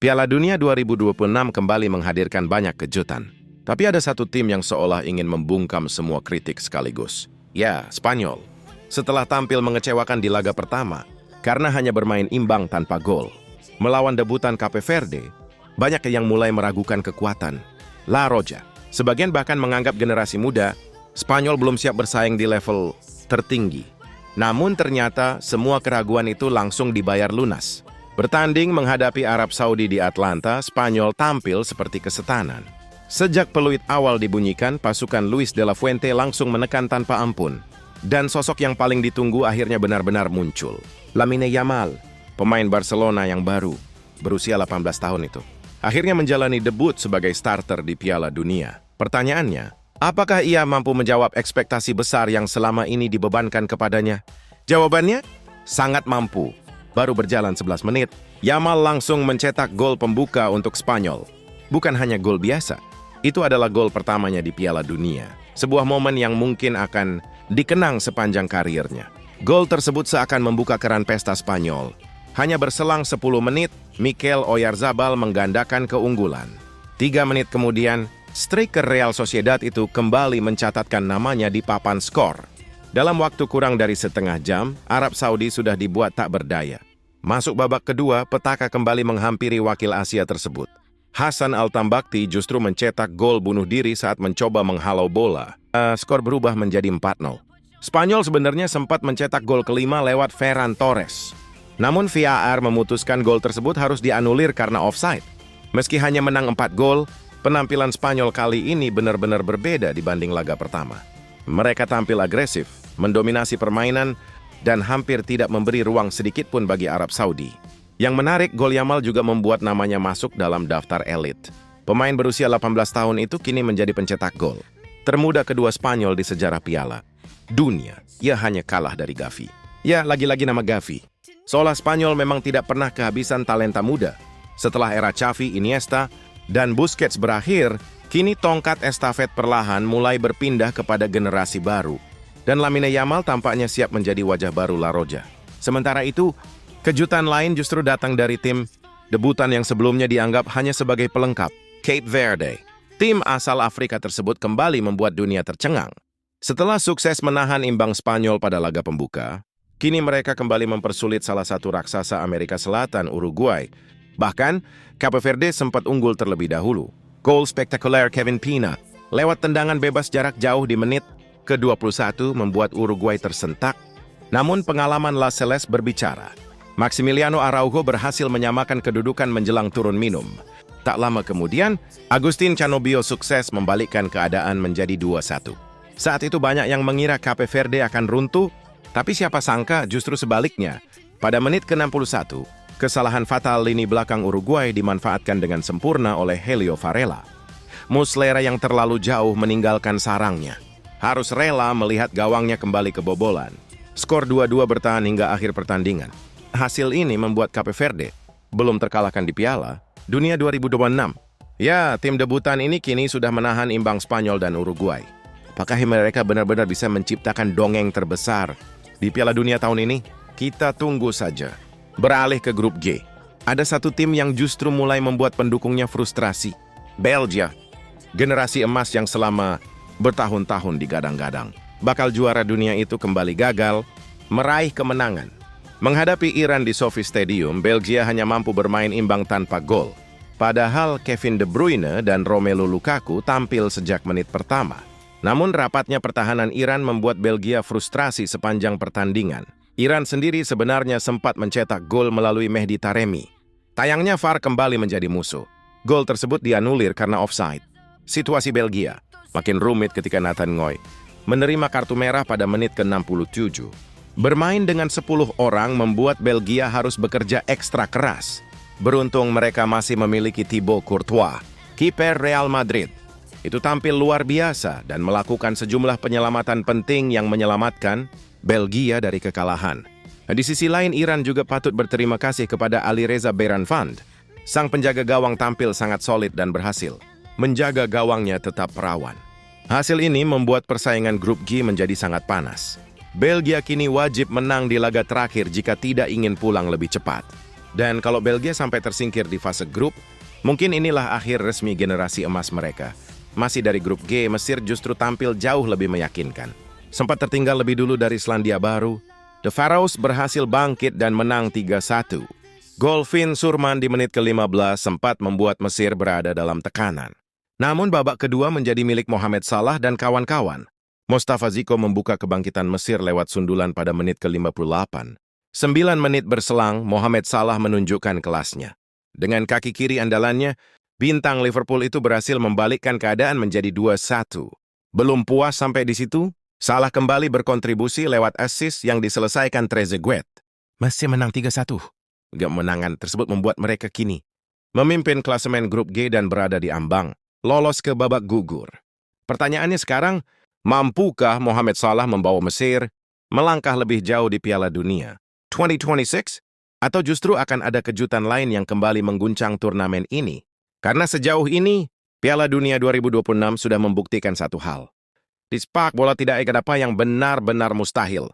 Piala Dunia 2026 kembali menghadirkan banyak kejutan. Tapi ada satu tim yang seolah ingin membungkam semua kritik sekaligus. Ya, Spanyol. Setelah tampil mengecewakan di laga pertama, karena hanya bermain imbang tanpa gol, melawan debutan Cape Verde, banyak yang mulai meragukan kekuatan La Roja. Sebagian bahkan menganggap generasi muda, Spanyol belum siap bersaing di level tertinggi. Namun ternyata semua keraguan itu langsung dibayar lunas. Bertanding menghadapi Arab Saudi di Atlanta, Spanyol tampil seperti kesetanan. Sejak peluit awal dibunyikan, pasukan Luis de la Fuente langsung menekan tanpa ampun. Dan sosok yang paling ditunggu akhirnya benar-benar muncul. Lamine Yamal, pemain Barcelona yang baru, berusia 18 tahun itu. Akhirnya menjalani debut sebagai starter di Piala Dunia. Pertanyaannya, apakah ia mampu menjawab ekspektasi besar yang selama ini dibebankan kepadanya? Jawabannya, sangat mampu. Baru berjalan 11 menit, Yamal langsung mencetak gol pembuka untuk Spanyol. Bukan hanya gol biasa, itu adalah gol pertamanya di Piala Dunia. Sebuah momen yang mungkin akan dikenang sepanjang karirnya. Gol tersebut seakan membuka keran pesta Spanyol. Hanya berselang 10 menit, Mikel Oyarzabal menggandakan keunggulan. 3 menit kemudian, striker Real Sociedad itu kembali mencatatkan namanya di papan skor. Dalam waktu kurang dari setengah jam, Arab Saudi sudah dibuat tak berdaya. Masuk babak kedua, petaka kembali menghampiri wakil Asia tersebut. Hassan Al-Tambakti justru mencetak gol bunuh diri saat mencoba menghalau bola. Skor berubah menjadi 4-0. Spanyol sebenarnya sempat mencetak gol kelima lewat Ferran Torres. Namun VAR memutuskan gol tersebut harus dianulir karena offside. Meski hanya menang 4 gol, penampilan Spanyol kali ini benar-benar berbeda dibanding laga pertama. Mereka tampil agresif, mendominasi permainan, dan hampir tidak memberi ruang sedikit pun bagi Arab Saudi. Yang menarik, gol Yamal juga membuat namanya masuk dalam daftar elit. Pemain berusia 18 tahun itu kini menjadi pencetak gol termuda kedua Spanyol di sejarah Piala Dunia. Ia hanya kalah dari Gavi. Ya, lagi-lagi nama Gavi. Seolah Spanyol memang tidak pernah kehabisan talenta muda. Setelah era Xavi, Iniesta, dan Busquets berakhir, kini tongkat estafet perlahan mulai berpindah kepada generasi baru. Dan Lamine Yamal tampaknya siap menjadi wajah baru La Roja. Sementara itu, kejutan lain justru datang dari tim debutan yang sebelumnya dianggap hanya sebagai pelengkap, Cape Verde. Tim asal Afrika tersebut kembali membuat dunia tercengang. Setelah sukses menahan imbang Spanyol pada laga pembuka, kini mereka kembali mempersulit salah satu raksasa Amerika Selatan, Uruguay. Bahkan, Cape Verde sempat unggul terlebih dahulu. Gol spektakuler Kevin Pina lewat tendangan bebas jarak jauh di menit ke-21 membuat Uruguay tersentak. Namun pengalaman La Celeste berbicara. Maximiliano Araujo berhasil menyamakan kedudukan menjelang turun minum. Tak lama kemudian, Agustin Canobio sukses membalikkan keadaan menjadi 2-1. Saat itu banyak yang mengira Cape Verde akan runtuh, tapi siapa sangka justru sebaliknya. Pada menit ke-61, kesalahan fatal lini belakang Uruguay dimanfaatkan dengan sempurna oleh Helio Varela. Muslera yang terlalu jauh meninggalkan sarangnya. Harus rela melihat gawangnya kembali kebobolan. Skor 2-2 bertahan hingga akhir pertandingan. Hasil ini membuat Cape Verde belum terkalahkan di Piala Dunia 2026. Ya, tim debutan ini kini sudah menahan imbang Spanyol dan Uruguay. Apakah mereka benar-benar bisa menciptakan dongeng terbesar di Piala Dunia tahun ini? Kita tunggu saja. Beralih ke grup G. Ada satu tim yang justru mulai membuat pendukungnya frustrasi. Belgia. Generasi emas yang selama bertahun-tahun digadang-gadang. Bakal juara dunia itu kembali gagal meraih kemenangan. Menghadapi Iran di Sophie Stadium, Belgia hanya mampu bermain imbang tanpa gol. Padahal Kevin De Bruyne dan Romelu Lukaku tampil sejak menit pertama. Namun rapatnya pertahanan Iran membuat Belgia frustrasi sepanjang pertandingan. Iran sendiri sebenarnya sempat mencetak gol melalui Mehdi Taremi. Tayangnya VAR kembali menjadi musuh. Gol tersebut dianulir karena offside. Situasi Belgia makin rumit ketika Nathan Ngoy menerima kartu merah pada menit ke-67. Bermain dengan 10 orang membuat Belgia harus bekerja ekstra keras. Beruntung mereka masih memiliki Thibaut Courtois, kiper Real Madrid. Itu tampil luar biasa dan melakukan sejumlah penyelamatan penting yang menyelamatkan Belgia dari kekalahan. Di sisi lain, Iran juga patut berterima kasih kepada Alireza Beranfand. Sang penjaga gawang tampil sangat solid dan berhasil menjaga gawangnya tetap perawan. Hasil ini membuat persaingan grup G menjadi sangat panas. Belgia kini wajib menang di laga terakhir jika tidak ingin pulang lebih cepat. Dan kalau Belgia sampai tersingkir di fase grup, mungkin inilah akhir resmi generasi emas mereka. Masih dari grup G, Mesir justru tampil jauh lebih meyakinkan. Sempat tertinggal lebih dulu dari Selandia Baru, The Pharaohs berhasil bangkit dan menang 3-1. Gol Finn Surman di menit ke-15 sempat membuat Mesir berada dalam tekanan. Namun babak kedua menjadi milik Mohamed Salah dan kawan-kawan. Mostafa Ziko membuka kebangkitan Mesir lewat sundulan pada menit ke-58. 9 menit berselang, Mohamed Salah menunjukkan kelasnya. Dengan kaki kiri andalannya, bintang Liverpool itu berhasil membalikkan keadaan menjadi 2-1. Belum puas sampai di situ, Salah kembali berkontribusi lewat assist yang diselesaikan Trezeguet. Mesir menang 3-1. Kemenangan tersebut membuat mereka kini memimpin klasemen grup G dan berada di ambang, lolos ke babak gugur. Pertanyaannya sekarang, mampukah Mohamed Salah membawa Mesir melangkah lebih jauh di Piala Dunia 2026? Atau justru akan ada kejutan lain yang kembali mengguncang turnamen ini? Karena sejauh ini, Piala Dunia 2026 sudah membuktikan satu hal. Di sepak bola tidak ada apa yang benar-benar mustahil.